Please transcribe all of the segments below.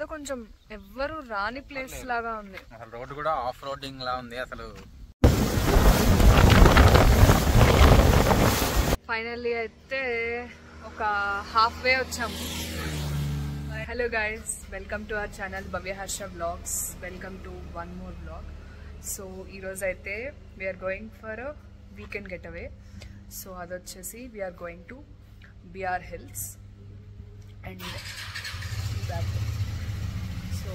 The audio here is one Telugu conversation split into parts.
ఇదేదో కొంచెం ఎవ్వరు రాని ప్లేస్ లాగా ఉంది. అసలు రోడ్ కూడా ఆఫ్ రోడింగ్ లా ఉంది అసలు. ఫైనల్లీ అయితే ఒక హాఫ్ వే వచ్చాము. Hello guys, welcome to our channel Bhavya Harsha blogs. Welcome to one more blog. So ఈరోజు అయితే we are going for a weekend getaway. So అది వచ్చేసి we are going to BR Hills and so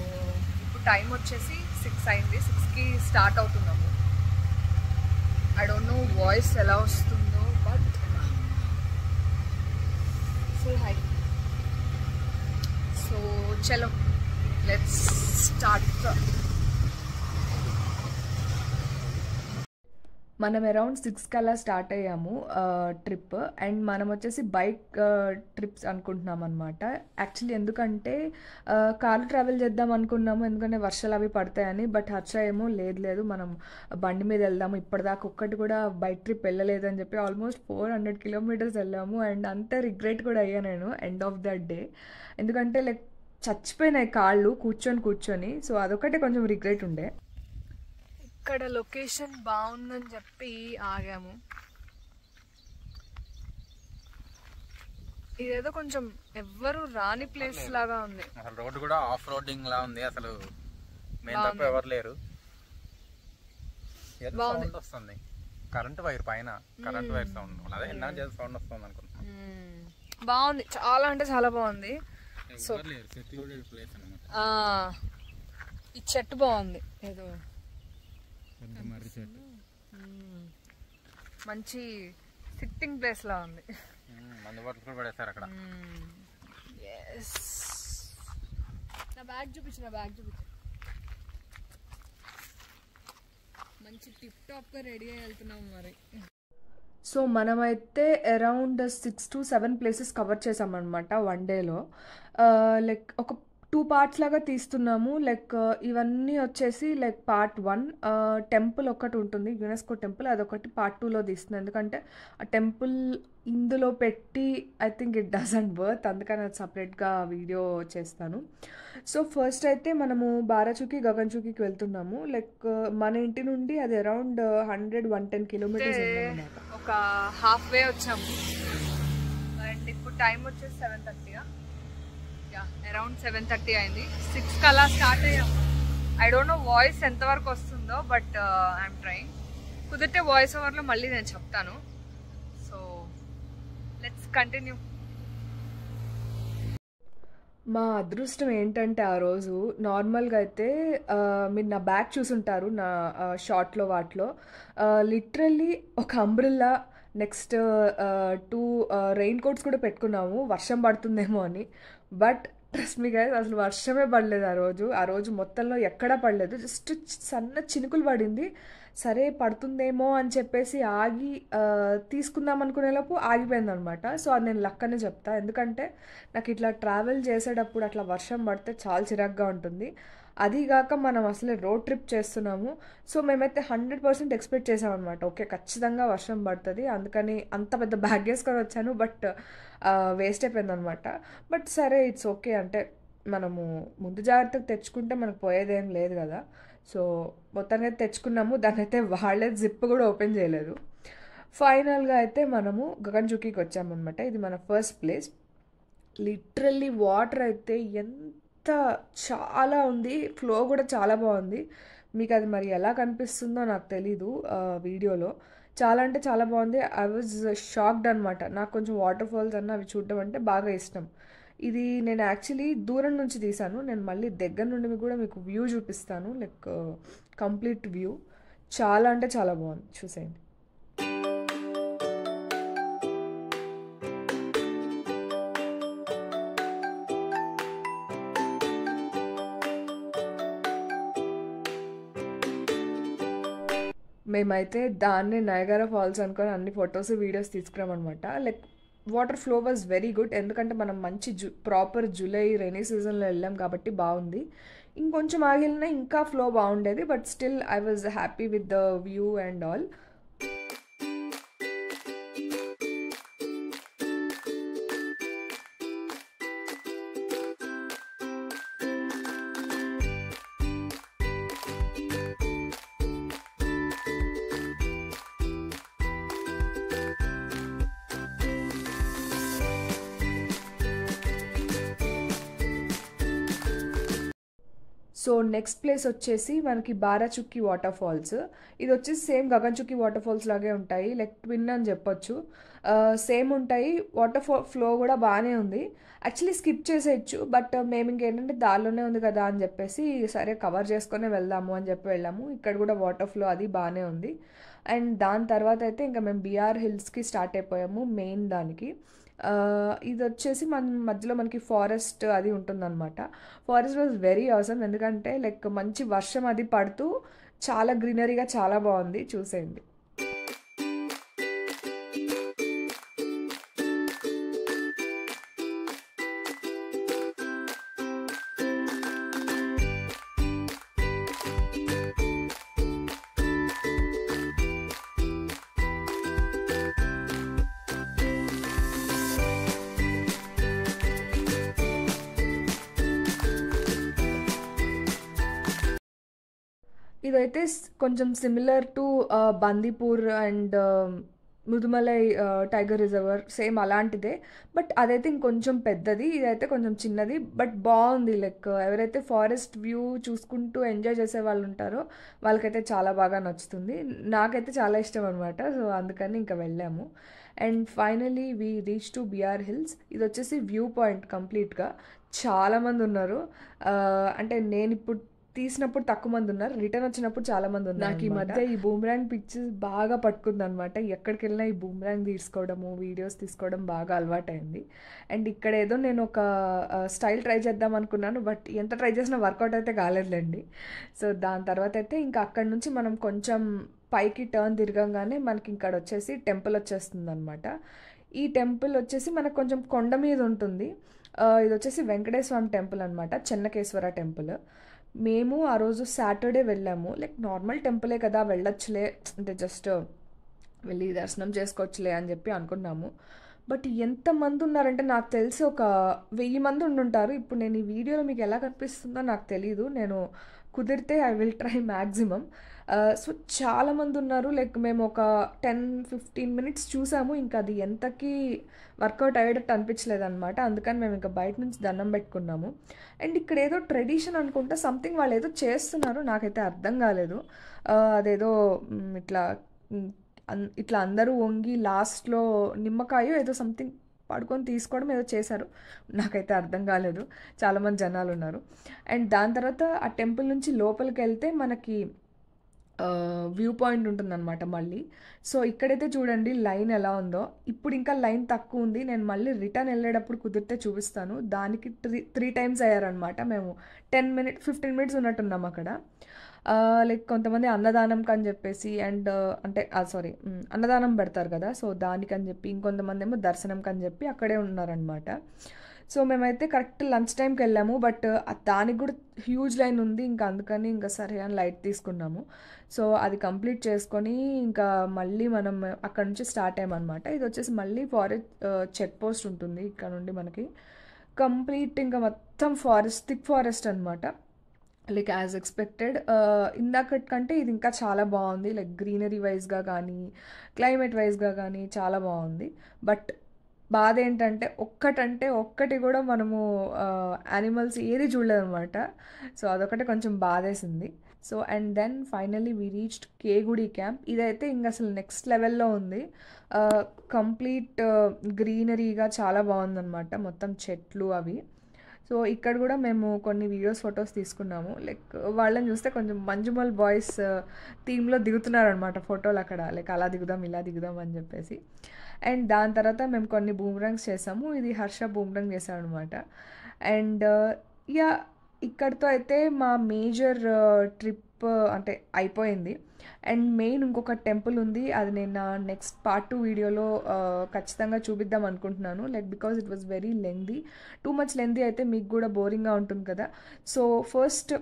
ఇప్పుడు టైం వచ్చేసి 6 అయింది. 6కి స్టార్ట్ అవుతున్నాము. ఐ డోంట్ నో వాయిస్ ఎలా వస్తుందో, బట్ సే హై. సో చలో లెట్స్ స్టార్ట్. మనం అరౌండ్ 6 కల్లా స్టార్ట్ అయ్యాము ట్రిప్. అండ్ మనం వచ్చేసి బైక్ ట్రిప్స్ అనుకుంటున్నాం అనమాట. యాక్చువల్లీ ఎందుకంటే కార్లో ట్రావెల్ చేద్దాం అనుకున్నాము, ఎందుకంటే వర్షాలు అవి పడతాయని. బట్ హర్ష ఏమో లేదు మనం బండి మీద వెళ్దాము, ఇప్పటిదాకా ఒక్కటి కూడా బైక్ ట్రిప్ వెళ్ళలేదని చెప్పి ఆల్మోస్ట్ 400 కిలోమీటర్స్ వెళ్ళాము. అండ్ అంతే రిగ్రెట్ కూడా అయ్యా నేను ఎండ్ ఆఫ్ ద డే, ఎందుకంటే లైక్ చచ్చిపోయినాయి కాళ్ళు కూర్చొని. సో అదొకటే కొంచెం రిగ్రెట్ ఉండే. ఇక్కడ లొకేషన్ బాగుందని చెప్పి ఆగాము. ఇదేదో కొంచెం ఎవ్వరు రాని ప్లేస్ లాగా ఉంది. అసలు రోడ్ కూడా ఆఫ్ రోడింగ్ లా ఉంది అసలు. మెయిన్ తప్ప ఎవరు లేరు. సౌండ్ వస్తుంది, కరెంట్ వైర్ పైన కరెంట్ వైర్ సౌండ్. అదే సౌండ్ వస్తుంది అనుకుంటున్నా. బాగుంది, చాలా అంటే చాలా బాగుంది. సో ఈ చెట్టు బాగుంది, ఏదో మంచి సిట్టింగ్ ప్లేస్ లా ఉంది. నా బ్యాగ్ చూపించు. మంచి టిప్ టాప్ గా రెడీ అయ్యి వెళ్తున్నాం మరి. సో మనమైతే అరౌండ్ 6 to 7 ప్లేసెస్ కవర్ చేసామన్నమాట వన్ డేలో. లైక్ ఒక 2 పార్ట్స్ లాగా తీస్తున్నాము. లైక్ ఇవన్నీ వచ్చేసి లైక్ పార్ట్ 1 టెంపుల్ ఒకటి ఉంటుంది, యునెస్కో టెంపుల్, అదొకటి పార్ట్ 2లో తీస్తుంది. ఎందుకంటే ఆ టెంపుల్ ఇందులో పెట్టి I think it doesn't worth, అందుకని అది సపరేట్గా వీడియో చేస్తాను. సో ఫస్ట్ అయితే మనము బారాచూకి గగన్చూకికి వెళ్తున్నాము. లైక్ మన ఇంటి నుండి అది అరౌండ్ 110 కిలోమీటర్స్ ఉందన్నమాట. ఒక హాఫ్ వే వచ్చాము. అండ్ ఇప్పుడు టైం వచ్చేసి 7:30. అరౌండ్ 7:30 అయింది. 6 అలా స్టార్ట్ అయ్యాము. ఐ డోంట్ నో వాయిస్ ఎంతవరకు వస్తుందో, బట్ ఐఎమ్ ట్రైయింగ్. కుదిరితే వాయిస్ ఓవర్లో మళ్ళీ నేను చెప్తాను. So let's continue. మా అదృష్టం ఏంటంటే ఆ రోజు నార్మల్గా అయితే మీరు నా బ్యాగ్ చూసుంటారు, నా షార్ట్లో వాటిలో లిటరల్లీ ఒక అంబ్రెల్లా, నెక్స్ట్ 2 రెయిన్ కోట్స్ కూడా పెట్టుకున్నాము వర్షం పడుతుందేమో అని. బట్ ట్రస్ట్ మీ గైస్, అసలు వర్షమే పడలేదు ఆ రోజు మొత్తంలో ఎక్కడా పడలేదు. జస్ట్ సన్న చినుకులు పడింది. సరే పడుతుందేమో అని చెప్పేసి ఆగి తీసుకుందాం అనుకునేలోపు ఆగిపోయింది అనమాట. సో అది నేను లక్ అనే చెప్తా, ఎందుకంటే నాకు ఇట్లా ట్రావెల్ చేసేటప్పుడు అట్లా వర్షం పడితే చాలా చిరాగ్గా ఉంటుంది. అదీగాక మనం అసలే రోడ్ ట్రిప్ చేస్తున్నాము. సో మేమైతే 100% ఎక్స్పెక్ట్ చేసామన్నమాట, ఓకే ఖచ్చితంగా వర్షం పడుతుంది, అందుకని అంత పెద్ద బ్యాగ్ వేసుకొని వచ్చాను. బట్ వేస్ట్ అయిపోయింది అనమాట. బట్ సరే ఇట్స్ ఓకే, అంటే మనము ముందు జాగ్రత్తగా తెచ్చుకుంటే మనకు పోయేదేం లేదు కదా. సో మొత్తానికి అయితే తెచ్చుకున్నాము. దాన్ని అయితే వాళ్ళే జిప్ కూడా ఓపెన్ చేయలేదు. ఫైనల్గా అయితే మనము గగన్చూకీకి వచ్చామన్నమాట. ఇది మన ఫస్ట్ ప్లేస్. లిటరల్లీ వాటర్ అయితే చాలా ఉంది, ఫ్లో కూడా చాలా బాగుంది. మీకు అది మరి ఎలా కనిపిస్తుందో నాకు తెలీదు వీడియోలో. చాలా అంటే చాలా బాగుంది. ఐ వాజ్ షాక్డ్ అనమాట. నాకు కొంచెం వాటర్ ఫాల్స్ అన్న అవి చూడడం అంటే బాగా ఇష్టం. ఇది నేను యాక్చువల్లీ దూరం నుంచి తీసాను. నేను మళ్ళీ దగ్గర నుండి కూడా మీకు వ్యూ చూపిస్తాను, లైక్ కంప్లీట్ వ్యూ. చాలా అంటే చాలా బాగుంది, చూసేయండి. మేమైతే దాన్ని నయగారా ఫాల్స్ అనుకొని అన్ని ఫొటోస్ వీడియోస్ తీసుకురామన్నమాట. Like water flow was very good, ఎందుకంటే మనం మంచి ప్రాపర్ జూలై రైనీ సీజన్లో వెళ్ళాం కాబట్టి బాగుంది. ఇంకొంచెం ఆగిలినా ఇంకా ఫ్లో బాగుండేది, but still I was happy with the view and all. So next place వచ్చేసి మనకి బారాచుక్కి వాటర్ ఫాల్స్. ఇది వచ్చేసి సేమ్ గగన్చుక్కి వాటర్ ఫాల్స్ లాగే ఉంటాయి, లైక్ ట్విన్ అని చెప్పొచ్చు. సేమ్ ఉంటాయి, వాటర్ ఫ్లో కూడా బాగానే ఉంది. యాక్చువల్లీ స్కిప్ చేసేయచ్చు, బట్ మేము ఇంకేంటంటే దారిలోనే ఉంది కదా అని చెప్పేసి సరే కవర్ చేసుకొని వెళ్దాము అని చెప్పి వెళ్ళాము. ఇక్కడ కూడా వాటర్ ఫ్లో అది బాగానే ఉంది. అండ్ దాని తర్వాత అయితే ఇంకా మేము బీఆర్ హిల్స్కి స్టార్ట్ అయిపోయాము మెయిన్ దానికి. ఇది వచ్చేసి మధ్యలో మనకి ఫారెస్ట్ అది ఉంటుందన్నమాట. ఫారెస్ట్ వాజ్ వెరీ అవసరం, ఎందుకంటే లైక్ మంచి వర్షం అది పడుతూ చాలా గ్రీనరీగా చాలా బాగుంది, చూసేయండి. ఇదైతే కొంచెం similar to Bandipur and Mudumalai tiger రిజర్వర్, same అలాంటిదే. బట్ అదైతే ఇంకొంచెం పెద్దది, ఇదైతే కొంచెం చిన్నది. బట్ బాగుంది, లైక్ ఎవరైతే ఫారెస్ట్ వ్యూ చూసుకుంటూ ఎంజాయ్ చేసే వాళ్ళు ఉంటారో వాళ్ళకైతే చాలా బాగా నచ్చుతుంది. నాకైతే చాలా ఇష్టం అనమాట, సో అందుకని ఇంకా వెళ్ళాము. And finally we reach to BR Hills. ఇది వచ్చేసి వ్యూ పాయింట్ కంప్లీట్గా. చాలామంది ఉన్నారు, అంటే నేను ఇప్పుడు తీసినప్పుడు తక్కువ మంది ఉన్నారు, రిటర్న్ వచ్చినప్పుడు చాలా మంది ఉన్నారు. నాకు ఈ మధ్య ఈ బూమ్రాంగ్ పిక్చర్స్ బాగా పట్టుకుంది అనమాట. ఎక్కడికి వెళ్ళినా ఈ బూమ్రాంగ్ తీసుకోవడము, వీడియోస్ తీసుకోవడం బాగా అలవాటైంది. అండ్ ఇక్కడ ఏదో నేను ఒక స్టైల్ ట్రై చేద్దాం అనుకున్నాను, బట్ ఎంత ట్రై చేసినా వర్కౌట్ అయితే కాలేదులేండి. సో దాని తర్వాత అయితే ఇంకా అక్కడి నుంచి మనం కొంచెం పైకి టర్న్ తిరగంగానే మనకి ఇక్కడ వచ్చేసి టెంపుల్ వచ్చేస్తుంది అనమాట. ఈ టెంపుల్ వచ్చేసి మనకు కొంచెం కొండ మీద ఉంటుంది. ఇది వచ్చేసి వెంకటేశ్వర స్వామి టెంపుల్ అనమాట, చెన్నకేశ్వర టెంపుల్. మేము ఆ రోజు సాటర్డే వెళ్ళాము, లైక్ నార్మల్ టెంపులే కదా వెళ్ళొచ్చులే, అంటే జస్ట్ వెళ్ళి దర్శనం చేసుకోవచ్చులే అని చెప్పి అనుకున్నాము. బట్ ఎంతమంది ఉన్నారంటే నాకు తెలిసి ఒక 1000 మంది ఉండుంటారు. ఇప్పుడు నేను ఈ వీడియోలో మీకు ఎలా కనిపిస్తుందో నాకు తెలీదు, నేను కుదిరితే I will try maximum. So చాలామంది ఉన్నారు, లైక్ మేము ఒక 10-15 మినిట్స్ చూసాము, ఇంకా అది ఎంతకీ వర్కౌట్ అయ్యేటట్టు అనిపించలేదు అనమాట. అందుకని మేము ఇంకా బయట నుంచి దండం పెట్టుకున్నాము. అండ్ ఇక్కడ ఏదో ట్రెడిషన్ అనుకుంటా, సంథింగ్ వాళ్ళు ఏదో చేస్తున్నారు, నాకైతే అర్థం కాలేదు. అదేదో ఇట్లా ఇట్లా అందరూ వంగి లాస్ట్లో నిమ్మకాయ ఏదో సంథింగ్ పడుకొని తీసుకోవడం ఏదో చేశారు, నాకైతే అర్థం కాలేదు. చాలామంది జనాలు ఉన్నారు. అండ్ దాని తర్వాత ఆ టెంపుల్ నుంచి లోపలికి వెళ్తే మనకి వ్యూ పాయింట్ ఉంటుందన్నమాట మళ్ళీ. సో ఇక్కడైతే చూడండి లైన్ ఎలా ఉందో. ఇప్పుడు ఇంకా లైన్ తక్కువ ఉంది, నేను మళ్ళీ రిటర్న్ వెళ్ళేటప్పుడు కుదిరితే చూపిస్తాను. దానికి 3 టైమ్స్ అయ్యారనమాట. మేము 15 మినిట్స్ ఉన్నట్టున్నాం అక్కడ. లైక్ కొంతమంది అన్నదానం కని చెప్పేసి, అండ్ అంటే సారీ అన్నదానం పెడతారు కదా, సో దానికని చెప్పి, ఇంకొంతమంది ఏమో దర్శనం కని చెప్పి అక్కడే ఉన్నారనమాట. సో మేమైతే కరెక్ట్ లంచ్ టైంకి వెళ్ళాము, బట్ దానికి కూడా హ్యూజ్ లైన్ ఉంది. ఇంకా అందుకని ఇంకా సరే అని లైట్ తీసుకున్నాము. సో అది కంప్లీట్ చేసుకొని ఇంకా మళ్ళీ మనం అక్కడ నుంచి స్టార్ట్ అయ్యామన్నమాట. ఇది వచ్చేసి మళ్ళీ చెక్ పోస్ట్ ఉంటుంది ఇక్కడ నుండి మనకి. కంప్లీట్ ఇంకా మొత్తం థిక్ ఫారెస్ట్ అనమాట, లైక్ యాజ్ ఎక్స్పెక్టెడ్. ఇందాకటి కంటే ఇది ఇంకా చాలా బాగుంది, లైక్ గ్రీనరీ వైజ్గా కానీ క్లైమేట్ వైజ్గా కానీ చాలా బాగుంది. బట్ బాధ ఏంటంటే ఒక్కటి కూడా మనము యానిమల్స్ ఏది చూడలేదు అనమాట. సో అదొకటి కొంచెం బాధేసింది. So and then finally we reached Kegudi camp. ఇదైతే ఇంకా అసలు నెక్స్ట్ లెవెల్లో ఉంది, కంప్లీట్ గ్రీనరీగా చాలా బాగుందన్నమాట, మొత్తం చెట్లు అవి. సో ఇక్కడ కూడా మేము కొన్ని వీడియోస్ ఫొటోస్ తీసుకున్నాము. లైక్ వాళ్ళని చూస్తే కొంచెం మంజుమల్ బాయ్స్ థీమ్లో దిగుతున్నారనమాట ఫోటోలు అక్కడ, లైక్ అలా దిగుదాం ఇలా దిగుదాం అని చెప్పేసి. అండ్ దాని తర్వాత మేము కొన్ని బూమ్రాంగ్స్ చేసాము. ఇది హర్ష బూమ్రాంగ్ చేశాడు అనమాట. అండ్ యా ఇక్కడితో అయితే మా మేజర్ ట్రిప్ అంటే అయిపోయింది. అండ్ మెయిన్ ఇంకొక టెంపుల్ ఉంది, అది నేను నా నెక్స్ట్ పార్ట్ 2 వీడియోలో ఖచ్చితంగా చూపిద్దాం అనుకుంటున్నాను. Like because it was very lengthy, too much lengthy అయితే మీకు కూడా బోరింగ్గా ఉంటుంది కదా. సో ఫస్ట్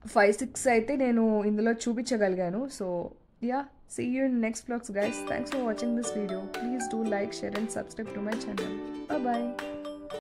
5-6 అయితే నేను ఇందులో చూపించగలిగాను. So yeah, see you in next vlogs guys. Thanks for watching this video. Please do like, share and subscribe to my channel. Bye bye.